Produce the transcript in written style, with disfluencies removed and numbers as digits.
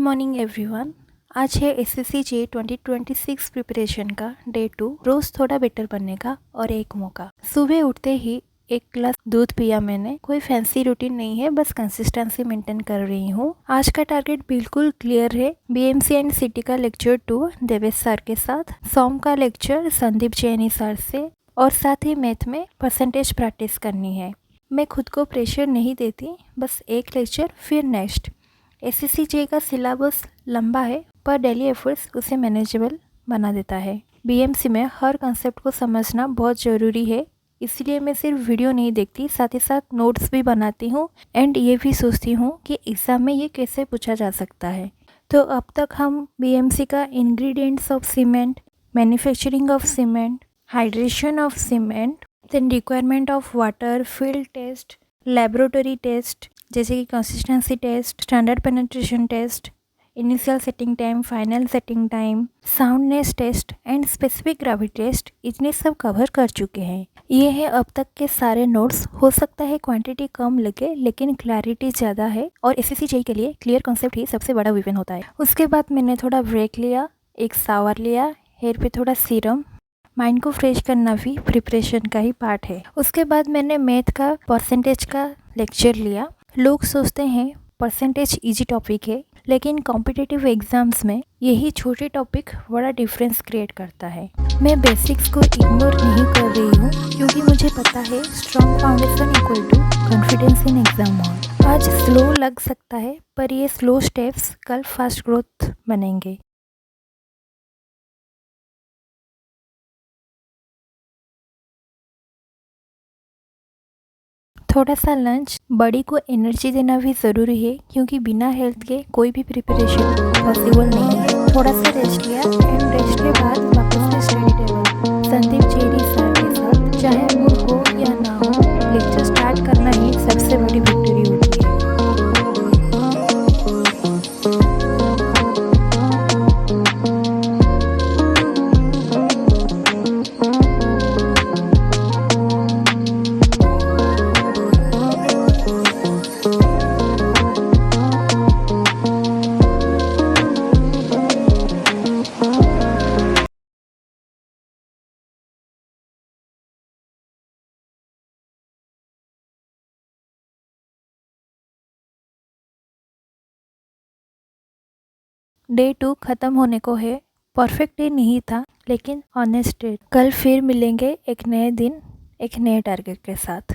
Morning everyone. आज है SSC जे 2026 preparation का डे 2। रोज़ थोड़ा बेटर बनने का और एक मौका। सुबह उठते ही एक गिलास दूध पिया मैंने। कोई फैंसी रूटीन नहीं है, बस कंसिस्टेंसी मेंटेन कर रही हूँ। आज का टारगेट बिल्कुल क्लियर है। बीएमसी एंड सिटी का लेक्चर 2 देवेश सर के साथ, सोम का लेक्चर संदीप जैनी सर से, और साथ ही मैथ में परसेंटेज प्रैक्टिस करनी है। मैं खुद को प्रेशर नहीं देती, बस एक लेक्चर फिर नेक्स्ट। एसएससी जे का सिलेबस लंबा है, पर डेली एफर्ट्स उसे मैनेजेबल बना देता है। बीएमसी में हर कंसेप्ट को समझना बहुत ज़रूरी है, इसलिए मैं सिर्फ वीडियो नहीं देखती, साथ ही साथ नोट्स भी बनाती हूँ एंड ये भी सोचती हूँ कि एग्ज़ाम में ये कैसे पूछा जा सकता है। तो अब तक हम बीएमसी का ingredients of cement, manufacturing of cement, hydration of cement, then requirement of water, field test, laboratory test जैसे कि consistency test, standard penetration test, initial setting time, final setting time, soundness test and specific gravity test, इतने सब cover कर चुके हैं। ये है अब तक के सारे नोट्स। हो सकता है क्वांटिटी कम लगे, लेकिन क्लैरिटी ज़्यादा है, और एसएससी जे के लिए क्लियर कॉन्सेप्ट ही सबसे बड़ा वेपन होता है। उसके बाद मैंने थोड़ा ब्रेक लिया, एक शावर लिया, हेयर पे थोड़ा सीरम। माइंड को फ्रेश करना भी प्रिपरेशन का ही पार्ट है। उसके बाद मैंने मैथ का परसेंटेज का लेक्चर लिया। लोग सोचते हैं परसेंटेज इजी टॉपिक है, लेकिन कॉम्पिटिटिव एग्जाम्स में यही छोटे टॉपिक बड़ा डिफरेंस क्रिएट करता है। मैं बेसिक्स को इग्नोर नहीं कर रही हूँ, क्योंकि मुझे पता है strong foundation equal to confidence in exam hall. आज स्लो लग सकता है, पर ये स्लो स्टेप्स कल फास्ट ग्रोथ बनेंगे। थोड़ा सा लंच, बॉडी को एनर्जी देना भी ज़रूरी है, क्योंकि बिना हेल्थ के कोई भी प्रिपरेशन पॉसिबल नहीं है। थोड़ा सा रेस्ट लिया एंड रेस्ट के बाद वापस से study table. Sandeep JD sir के साथ चाहे मूड हो या ना हो, लेक्चर स्टार्ट करना ही सबसे बड़ी विक्ट्री होती है। डे 2 ख़त्म होने को है। परफेक्ट डे नहीं था, लेकिन ऑनेस्ट डे। कल फिर मिलेंगे एक नए दिन, एक नए टारगेट के साथ।